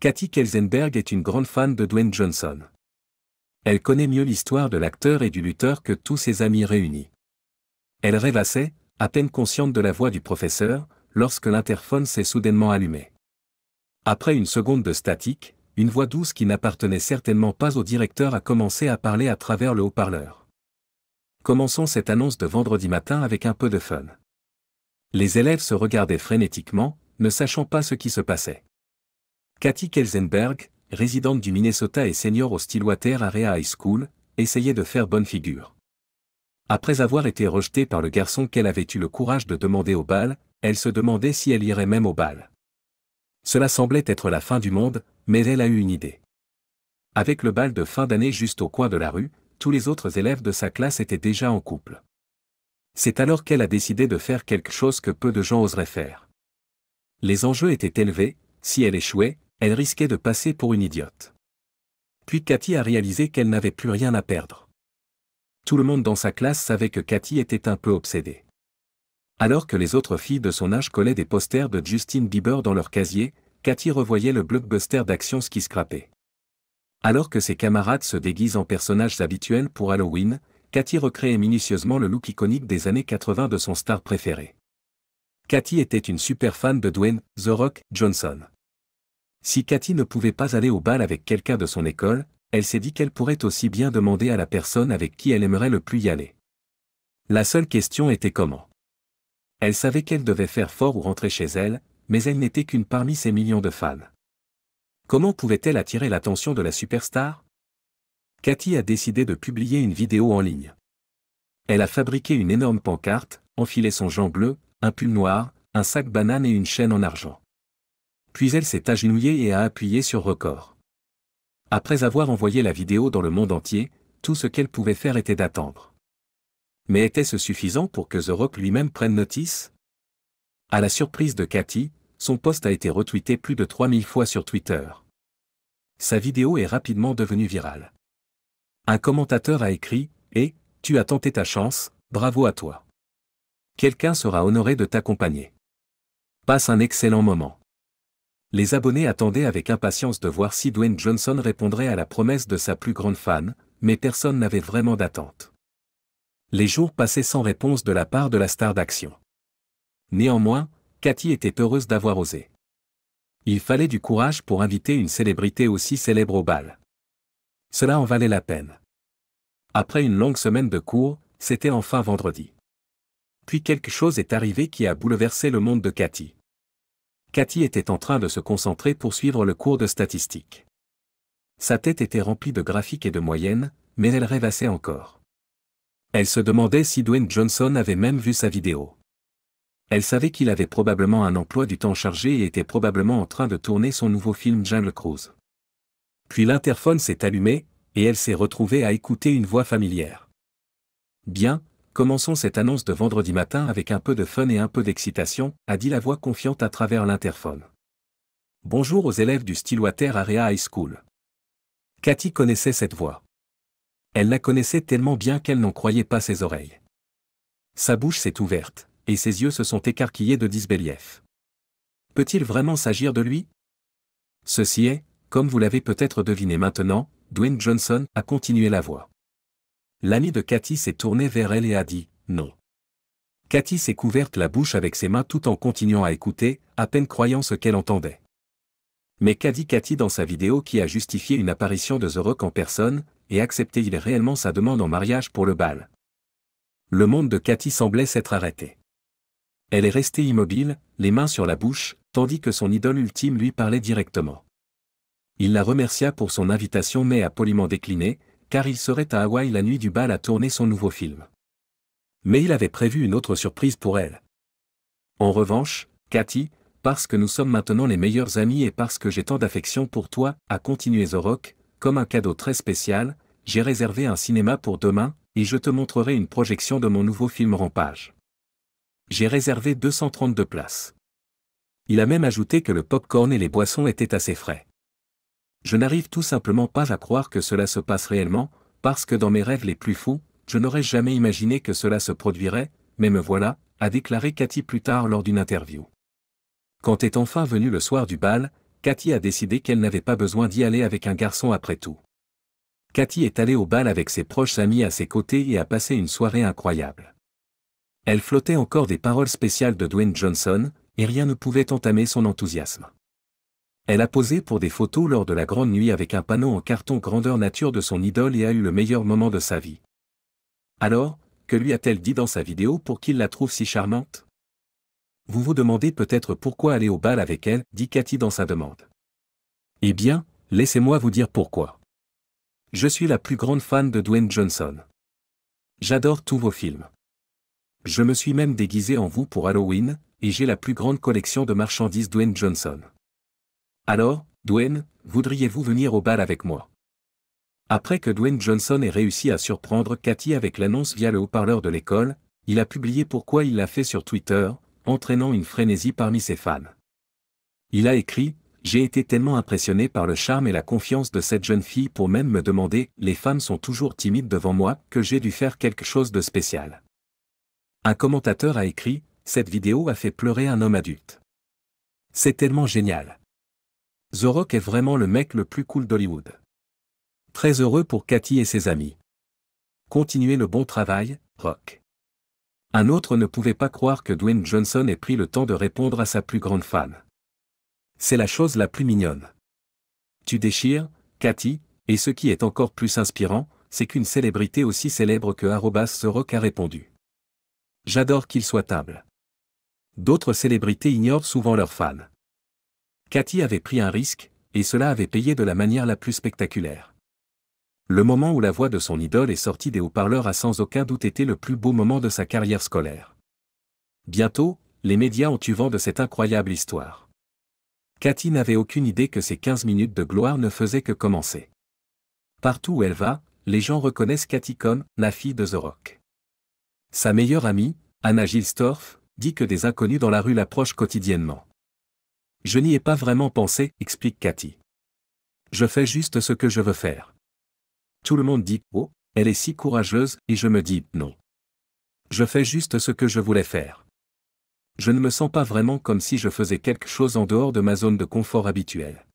Katie Kelsenberg est une grande fan de Dwayne Johnson. Elle connaît mieux l'histoire de l'acteur et du lutteur que tous ses amis réunis. Elle rêvassait, à peine consciente de la voix du professeur, lorsque l'interphone s'est soudainement allumé. Après une seconde de statique, une voix douce qui n'appartenait certainement pas au directeur a commencé à parler à travers le haut-parleur. Commençons cette annonce de vendredi matin avec un peu de fun. Les élèves se regardaient frénétiquement, ne sachant pas ce qui se passait. Katie Kelsenberg, résidente du Minnesota et senior au Stillwater Area High School, essayait de faire bonne figure. Après avoir été rejetée par le garçon qu'elle avait eu le courage de demander au bal, elle se demandait si elle irait même au bal. Cela semblait être la fin du monde, mais elle a eu une idée. Avec le bal de fin d'année juste au coin de la rue, tous les autres élèves de sa classe étaient déjà en couple. C'est alors qu'elle a décidé de faire quelque chose que peu de gens oseraient faire. Les enjeux étaient élevés, si elle échouait, elle risquait de passer pour une idiote. Puis Katie a réalisé qu'elle n'avait plus rien à perdre. Tout le monde dans sa classe savait que Katie était un peu obsédée. Alors que les autres filles de son âge collaient des posters de Justin Bieber dans leur casier, Katie revoyait le blockbuster d'action Ski Scrappé. Alors que ses camarades se déguisent en personnages habituels pour Halloween, Katie recréait minutieusement le look iconique des années 80 de son star préféré. Katie était une super fan de Dwayne « The Rock » Johnson. Si Katie ne pouvait pas aller au bal avec quelqu'un de son école, elle s'est dit qu'elle pourrait aussi bien demander à la personne avec qui elle aimerait le plus y aller. La seule question était comment. Elle savait qu'elle devait faire fort ou rentrer chez elle, mais elle n'était qu'une parmi ces millions de fans. Comment pouvait-elle attirer l'attention de la superstar? Katie a décidé de publier une vidéo en ligne. Elle a fabriqué une énorme pancarte, enfilé son gant bleu, un pull noir, un sac banane et une chaîne en argent. Puis elle s'est agenouillée et a appuyé sur record. Après avoir envoyé la vidéo dans le monde entier, tout ce qu'elle pouvait faire était d'attendre. Mais était-ce suffisant pour que The Rock lui-même prenne notice? À la surprise de Katie, son post a été retweeté plus de 3000 fois sur Twitter. Sa vidéo est rapidement devenue virale. Un commentateur a écrit « Eh, tu as tenté ta chance, bravo à toi. Quelqu'un sera honoré de t'accompagner. Passe un excellent moment. » Les abonnés attendaient avec impatience de voir si Dwayne Johnson répondrait à la promesse de sa plus grande fan, mais personne n'avait vraiment d'attente. Les jours passaient sans réponse de la part de la star d'action. Néanmoins, Katie était heureuse d'avoir osé. Il fallait du courage pour inviter une célébrité aussi célèbre au bal. Cela en valait la peine. Après une longue semaine de cours, c'était enfin vendredi. Puis quelque chose est arrivé qui a bouleversé le monde de Katie. Katie était en train de se concentrer pour suivre le cours de statistique. Sa tête était remplie de graphiques et de moyennes, mais elle rêvassait encore. Elle se demandait si Dwayne Johnson avait même vu sa vidéo. Elle savait qu'il avait probablement un emploi du temps chargé et était probablement en train de tourner son nouveau film Jungle Cruise. Puis l'interphone s'est allumé, et elle s'est retrouvée à écouter une voix familière. Bien, commençons cette annonce de vendredi matin avec un peu de fun et un peu d'excitation, a dit la voix confiante à travers l'interphone. Bonjour aux élèves du Stillwater Area High School. Katie connaissait cette voix. Elle la connaissait tellement bien qu'elle n'en croyait pas ses oreilles. Sa bouche s'est ouverte, et ses yeux se sont écarquillés de disbelief. Peut-il vraiment s'agir de lui? Ceci est, comme vous l'avez peut-être deviné maintenant, Dwayne Johnson a continué la voix. L'ami de Katie s'est tourné vers elle et a dit « non ». Katie s'est couverte la bouche avec ses mains tout en continuant à écouter, à peine croyant ce qu'elle entendait. Mais qu'a dit Katie dans sa vidéo qui a justifié une apparition de The Rock en personne, et accepté-il réellement sa demande en mariage pour le bal? Le monde de Katie semblait s'être arrêté. Elle est restée immobile, les mains sur la bouche, tandis que son idole ultime lui parlait directement. Il la remercia pour son invitation mais a poliment décliné, car il serait à Hawaï la nuit du bal à tourner son nouveau film. Mais il avait prévu une autre surprise pour elle. En revanche, Katie, parce que nous sommes maintenant les meilleurs amis et parce que j'ai tant d'affection pour toi, a continué The Rock, comme un cadeau très spécial, j'ai réservé un cinéma pour demain, et je te montrerai une projection de mon nouveau film Rampage. J'ai réservé 232 places. Il a même ajouté que le pop-corn et les boissons étaient assez frais. Je n'arrive tout simplement pas à croire que cela se passe réellement, parce que dans mes rêves les plus fous, je n'aurais jamais imaginé que cela se produirait, mais me voilà, a déclaré Katie plus tard lors d'une interview. Quand est enfin venu le soir du bal, Cathy a décidé qu'elle n'avait pas besoin d'y aller avec un garçon après tout. Cathy est allée au bal avec ses proches amis à ses côtés et a passé une soirée incroyable. Elle flottait encore des paroles spéciales de Dwayne Johnson, et rien ne pouvait entamer son enthousiasme. Elle a posé pour des photos lors de la grande nuit avec un panneau en carton grandeur nature de son idole et a eu le meilleur moment de sa vie. Alors, que lui a-t-elle dit dans sa vidéo pour qu'il la trouve si charmante? Vous vous demandez peut-être pourquoi aller au bal avec elle, dit Cathy dans sa demande. Eh bien, laissez-moi vous dire pourquoi. Je suis la plus grande fan de Dwayne Johnson. J'adore tous vos films. Je me suis même déguisé en vous pour Halloween, et j'ai la plus grande collection de marchandises Dwayne Johnson. Alors, Dwayne, voudriez-vous venir au bal avec moi? Après que Dwayne Johnson ait réussi à surprendre Cathy avec l'annonce via le haut-parleur de l'école, il a publié pourquoi il l'a fait sur Twitter, entraînant une frénésie parmi ses fans. Il a écrit: « J'ai été tellement impressionné par le charme et la confiance de cette jeune fille pour même me demander, les femmes sont toujours timides devant moi, que j'ai dû faire quelque chose de spécial. » Un commentateur a écrit: « Cette vidéo a fait pleurer un homme adulte. C'est tellement génial. The Rock est vraiment le mec le plus cool d'Hollywood. » Très heureux pour Cathy et ses amis. Continuez le bon travail, Rock. Un autre ne pouvait pas croire que Dwayne Johnson ait pris le temps de répondre à sa plus grande fan. C'est la chose la plus mignonne. Tu déchires, Cathy, et ce qui est encore plus inspirant, c'est qu'une célébrité aussi célèbre que The Rock a répondu. J'adore qu'il soit humble. D'autres célébrités ignorent souvent leurs fans. Cathy avait pris un risque, et cela avait payé de la manière la plus spectaculaire. Le moment où la voix de son idole est sortie des haut-parleurs a sans aucun doute été le plus beau moment de sa carrière scolaire. Bientôt, les médias ont eu vent de cette incroyable histoire. Cathy n'avait aucune idée que ces 15 minutes de gloire ne faisaient que commencer. Partout où elle va, les gens reconnaissent Cathy comme la fille de The Rock. Sa meilleure amie, Anna Gilstorff, dit que des inconnus dans la rue l'approchent quotidiennement. Je n'y ai pas vraiment pensé, explique Cathy. Je fais juste ce que je veux faire. Tout le monde dit « Oh, elle est si courageuse » et je me dis « Non. Je fais juste ce que je voulais faire. Je ne me sens pas vraiment comme si je faisais quelque chose en dehors de ma zone de confort habituelle. »